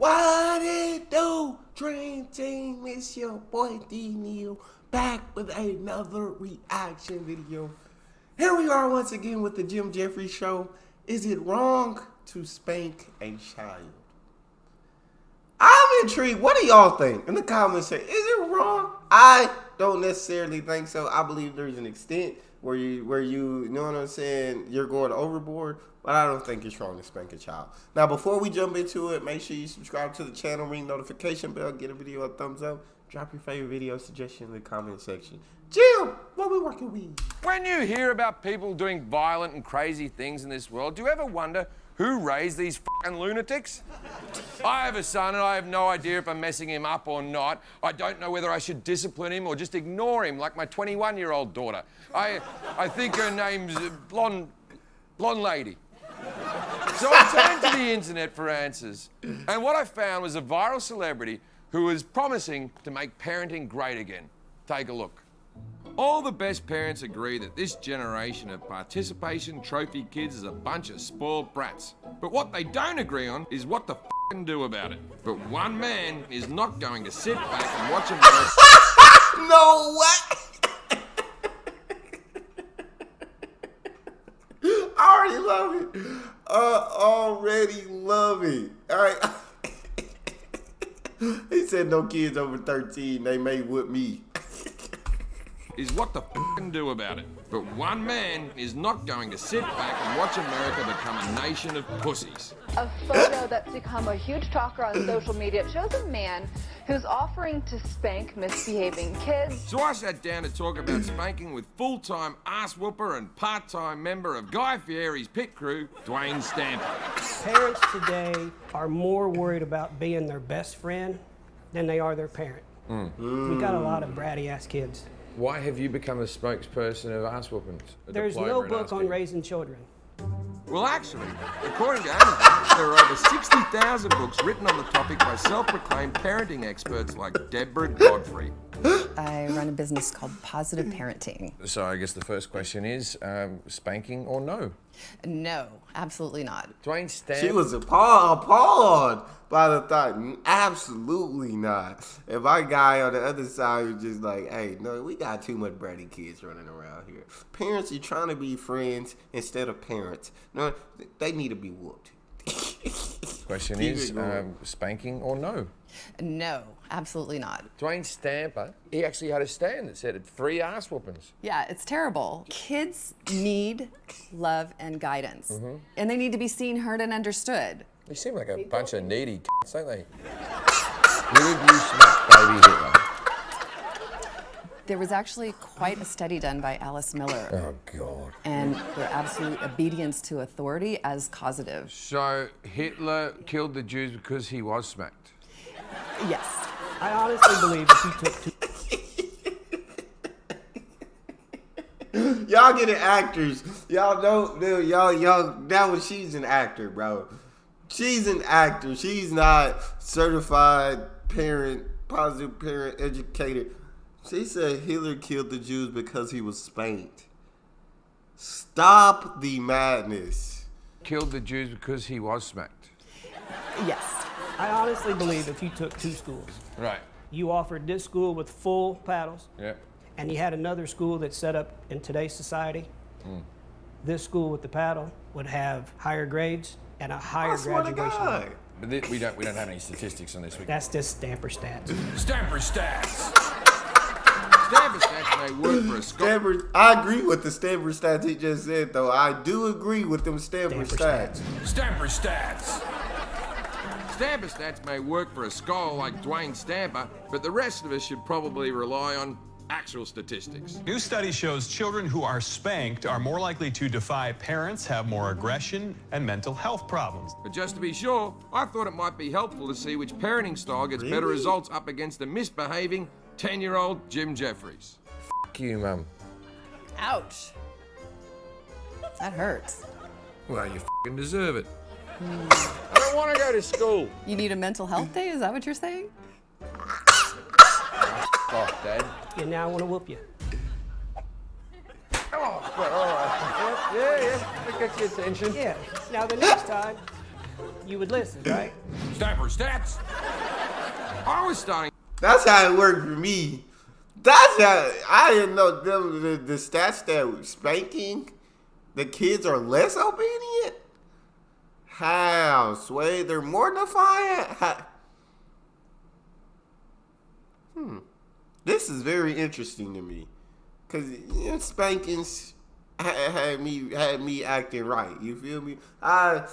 What it do? Dream Team, it's your boy D-Neil back with another reaction video. Here we are once again with the Jefferies show. Is it wrong to spank a child? I'm intrigued. What do y'all think? In the comments section, is it wrong? I don't necessarily think so. I believe there's an extent where you know what I'm saying, you're going overboard, but I don't think it's wrong to spank a child. Now, before we jump into it, make sure you subscribe to the channel, ring notification bell, get a video a thumbs up, drop your favorite video suggestion in the comment section. Jim, what we working with? When you hear about people doing violent and crazy things in this world, do you ever wonder who raised these fucking lunatics? I have a son and I have no idea if I'm messing him up or not. I don't know whether I should discipline him or just ignore him like my 21-year-old daughter. I think her name's Blonde Lady. So I turned to the internet for answers, and what I found was a viral celebrity who was promising to make parenting great again. Take a look. All the best parents agree that this generation of participation trophy kids is a bunch of spoiled brats. But what they don't agree on is what to f***ing do about it. But one man is not going to sit back and watch him go. No way! I already love it. Already love it. All right. He said no kids over 13. They may whip me. Is what to f***ing do about it. But one man is not going to sit back and watch America become a nation of pussies. A photo that's become a huge talker on social media. It shows a man who's offering to spank misbehaving kids. So I sat down to talk about spanking with full-time ass whooper and part-time member of Guy Fieri's pit crew, Dwayne Stamper. Parents today are more worried about being their best friend than they are their parent. We got a lot of bratty ass kids. Why have you become a spokesperson of ass whoopings? There's no book on raising children. Well, actually, according to Amazon, there are over 60,000 books written on the topic by self-proclaimed parenting experts like Deborah Godfrey. I run a business called Positive Parenting. So I guess the first question is, spanking or no? No, absolutely not. Dwayne Stamp. She was appalled by the thought. Absolutely not. If our guy on the other side was just like, hey, no, we got too much bratty kids running around here. Parents are trying to be friends instead of parents. No, they need to be whooped. Question is, spanking or no? No, absolutely not. Dwayne Stamper, he actually had a stand that said 3 ass whoopings. Yeah, it's terrible. Kids need love and guidance. And they need to be seen, heard, and understood. They seem like a bunch of needy c***s, don't they? Who have you smacked baby Hitler? There was actually quite a study done by Alice Miller. Oh, God. And their absolute obedience to authority as causative. So Hitler killed the Jews because he was smacked? Yes. I honestly believe if you took two... Y'all get it, actors. Y'all don't, dude, y'all, that was, she's an actor, bro. She's an actor. She's not certified parent, positive parent, educator. She said Hitler killed the Jews because he was spanked. Stop the madness. Killed the Jews because he was smacked? Yes. I honestly believe if you took 2 schools, Right. you offered this school with full paddles, Yep. and you had another school that's set up in today's society, this school with the paddle would have higher grades and a higher graduation rate. But we don't have any statistics on this. That's just Stamper stats. Stamper stats. Stamper stats may work for a school. I agree with the Stamper stats he just said, though. I do agree with them Stamper stats. Stamper stats. Stamper stats may work for a scholar like Dwayne Stamper, but the rest of us should probably rely on actual statistics. New study shows children who are spanked are more likely to defy parents, have more aggression, and mental health problems. But just to be sure, I thought it might be helpful to see which parenting style gets better results up against the misbehaving 10-year-old Jim Jefferies. F*** you, Mum. Ouch. That hurts. Well, you f***ing deserve it. I don't want to go to school. You need a mental health day? Is that what you're saying? Oh, Dad. You now want to whoop you. Oh, all right. Yeah, that gets your attention. Yeah. Now the next time, you would listen, right? Snapper stats. I was starting. That's how it worked for me. That's how I didn't know the stats that spanking the kids are less obedient. How, Sway? They're more defiant. This is very interesting to me, cause spankings had me acting right. You feel me? I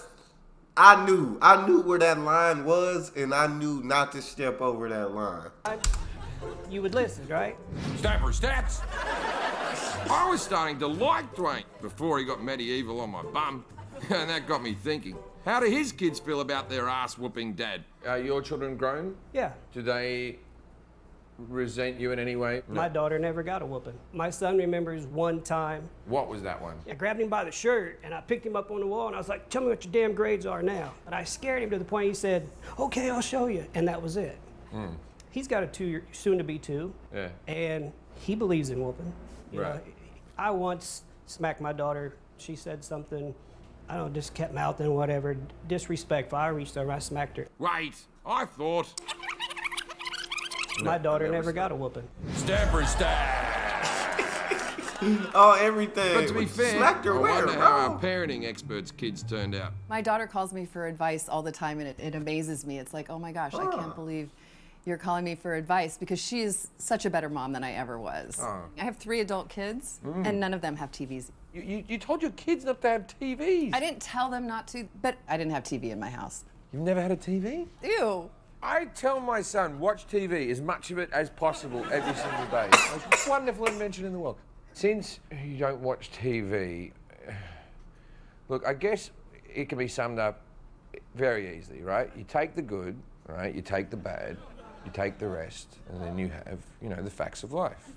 knew where that line was, and I knew not to step over that line. You would listen, right? Snapper stats. I was starting to like Dwayne before he got medieval on my bum, and that got me thinking. How do his kids feel about their ass-whooping dad? Are your children grown? Yeah. Do they resent you in any way? My daughter never got a whooping. My son remembers one time. What was that one? I grabbed him by the shirt and I picked him up on the wall and I was like, tell me what your damn grades are now. And I scared him to the point he said, okay, I'll show you. And that was it. He's got a 2-year, soon to be 2. Yeah. And he believes in whooping. You Right. know, I once smacked my daughter. She said something, I don't know, just kept mouthing, whatever, disrespectful. I reached over, I smacked her. Wait, I thought. My daughter never got a whooping. Snapper stats. Oh, everything. But to be fair, smacked her I where, wonder how our bro? parenting experts' kids turned out. My daughter calls me for advice all the time, and it amazes me. It's like, oh my gosh, I can't believe you're calling me for advice, because she is such a better mom than I ever was. I have 3 adult kids, and none of them have TVs. You told your kids not to have TVs. I didn't tell them not to, but I didn't have TV in my house. You've never had a TV? Ew. I tell my son, watch TV, as much of it as possible every single day. It's the most wonderful invention in the world. Since you don't watch TV, look, I guess it can be summed up very easily, right? You take the good, right? You take the bad, you take the rest, and then you have, you know, the facts of life,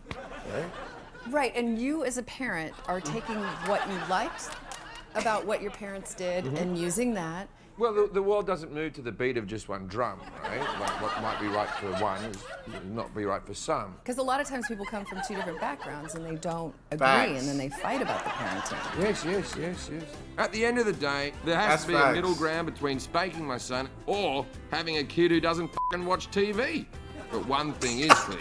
right? Right, and you as a parent are taking what you liked about what your parents did and using that. Well, the world doesn't move to the beat of just one drum, right? Like what might be right for one is not be right for some. Because a lot of times people come from 2 different backgrounds and they don't agree, Facts. and then they fight about the parenting. Yes. At the end of the day, there has That's to be a facts. middle ground between spanking my son or having a kid who doesn't fucking watch TV. But one thing is clear.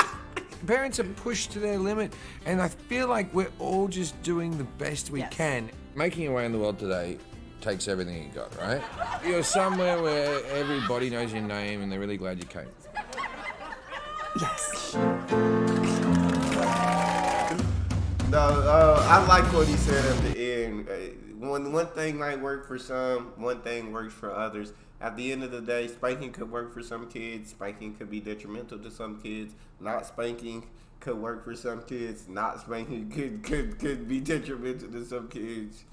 Parents are pushed to their limit, and I feel like we're all just doing the best we Yes. can. Making your way in the world today takes everything you got, right? You're somewhere where everybody knows your name and they're really glad you came. Yes. No, I like what he said at the end. One thing might work for some, one thing works for others. At the end of the day, spanking could work for some kids. Spanking could be detrimental to some kids. Not spanking could work for some kids. Not spanking could be detrimental to some kids.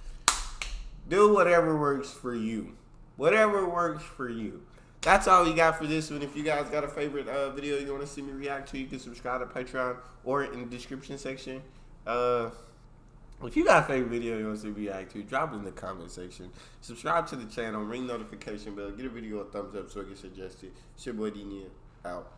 Do whatever works for you. Whatever works for you. That's all we got for this one. If you guys got a favorite video you want to see me react to, you can subscribe to Patreon or in the description section. If you got a favorite video you want to see me react to, drop it in the comment section. Subscribe to the channel, ring notification bell, get a video a thumbs up so it gets suggested. It's your boy D-Nia, out.